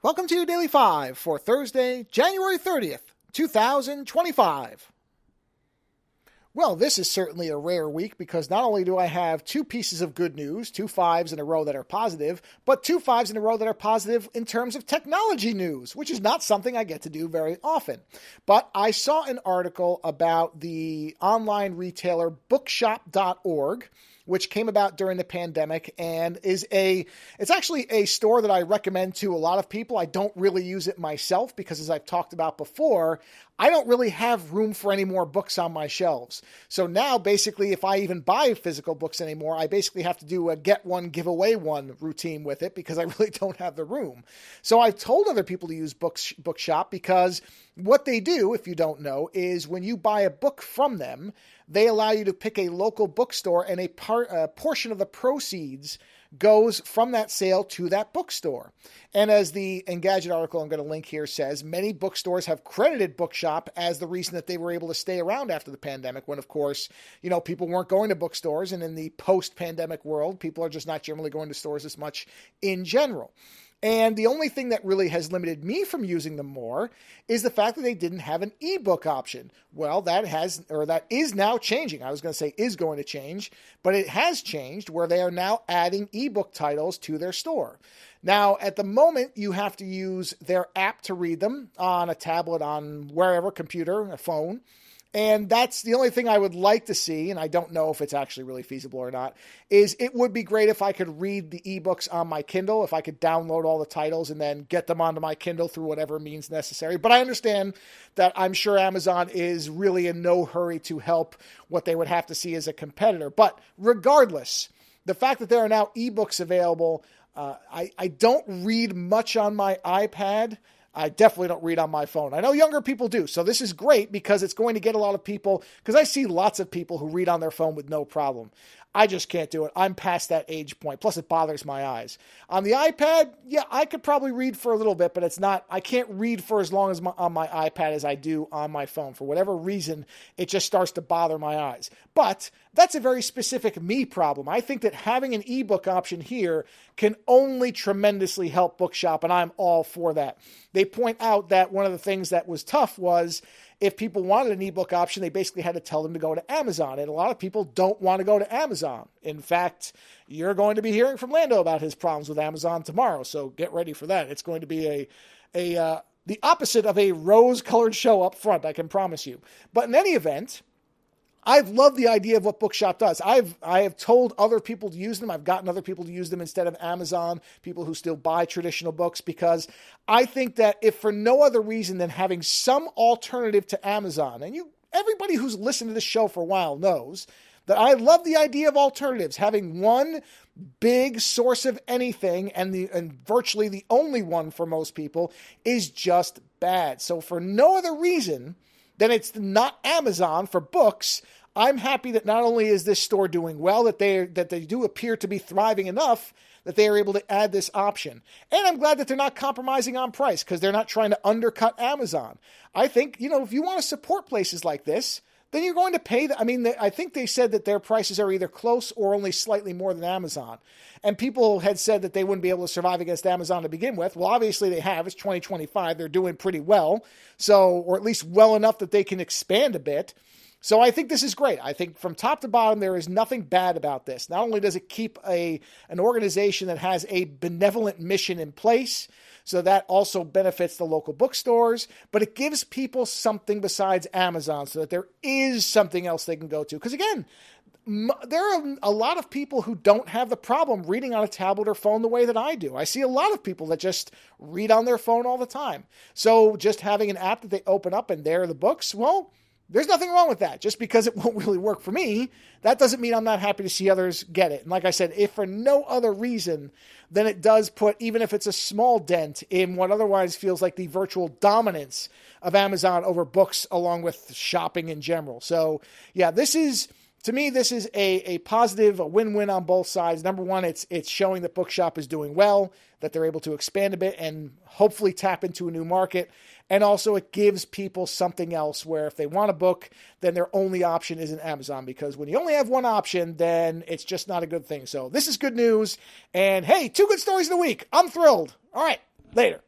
Welcome to your Daily 5 for Thursday, January 30th, 2025. Well, this is certainly a rare week because not only do I have two pieces of good news, two fives in a row that are positive, but two fives in a row that are positive in terms of technology news, which is not something I get to do very often. But I saw an article about the online retailer bookshop.org, which came about during the pandemic and it's actually a store that I recommend to a lot of people. I don't really use it myself because, as I've talked about before, I don't really have room for any more books on my shelves. So now basically if I even buy physical books anymore, I basically have to do a get one, give away one routine with it because I really don't have the room. So I've told other people to use Bookshop because what they do, if you don't know, is when you buy a book from them, they allow you to pick a local bookstore and a portion of the proceeds goes from that sale to that bookstore. And as the Engadget article I'm going to link here says, many bookstores have credited Bookshop as the reason that they were able to stay around after the pandemic when, of course, people weren't going to bookstores. And in the post-pandemic world, people are just not generally going to stores as much in general. And the only thing that really has limited me from using them more is the fact that they didn't have an ebook option. Well, that is now changing. I was going to say is going to change, but it has changed where they are now adding ebook titles to their store. Now, at the moment, you have to use their app to read them on a tablet, on wherever, computer, a phone. And that's the only thing I would like to see, and I don't know if it's actually really feasible or not, is it would be great if I could read the ebooks on my Kindle, if I could download all the titles and then get them onto my Kindle through whatever means necessary. But I understand that I'm sure Amazon is really in no hurry to help what they would have to see as a competitor. But regardless, the fact that there are now ebooks available, I don't read much on my iPad. I definitely don't read on my phone. I know younger people do. So this is great because it's going to get a lot of people, because I see lots of people who read on their phone with no problem. I just can't do it. I'm past that age point. Plus it bothers my eyes. On the iPad, yeah, I could probably read for a little bit, but I can't read for as long as on my iPad as I do on my phone. For whatever reason, it just starts to bother my eyes. But that's a very specific me problem. I think that having an ebook option here can only tremendously help Bookshop, and I'm all for that. They point out that one of the things that was tough was if people wanted an ebook option, they basically had to tell them to go to Amazon. And a lot of people don't want to go to Amazon. In fact, you're going to be hearing from Lando about his problems with Amazon tomorrow. So get ready for that. It's going to be the opposite of a rose-colored show up front, I can promise you. But in any event, I've loved the idea of what Bookshop does. I have told other people to use them. I've gotten other people to use them instead of Amazon, people who still buy traditional books, because I think that if for no other reason than having some alternative to Amazon, and everybody who's listened to this show for a while knows that I love the idea of alternatives, having one big source of anything and virtually the only one for most people is just bad. So for no other reason then it's not Amazon for books, I'm happy that not only is this store doing well, that they do appear to be thriving enough that they are able to add this option. And I'm glad that they're not compromising on price because they're not trying to undercut Amazon. I think, if you want to support places like this, then you're going to pay. I think they said that their prices are either close or only slightly more than Amazon. And people had said that they wouldn't be able to survive against Amazon to begin with. Well, obviously they have. It's 2025. They're doing pretty well. So, or at least well enough that they can expand a bit. So I think this is great. I think from top to bottom, there is nothing bad about this. Not only does it keep an organization that has a benevolent mission in place, so that also benefits the local bookstores, but it gives people something besides Amazon so that there is something else they can go to. Because again, there are a lot of people who don't have the problem reading on a tablet or phone the way that I do. I see a lot of people that just read on their phone all the time. So just having an app that they open up and there are the books, well, there's nothing wrong with that. Just because it won't really work for me, that doesn't mean I'm not happy to see others get it. And like I said, if for no other reason, then it does put, even if it's a small dent, in what otherwise feels like the virtual dominance of Amazon over books along with shopping in general. So yeah, to me, this is a positive, a win-win on both sides. Number one, it's showing that Bookshop is doing well, that they're able to expand a bit and hopefully tap into a new market. And also it gives people something else where if they want a book, then their only option isn't Amazon. Because when you only have one option, then it's just not a good thing. So this is good news. And hey, 2 good stories in a week. I'm thrilled. All right, later.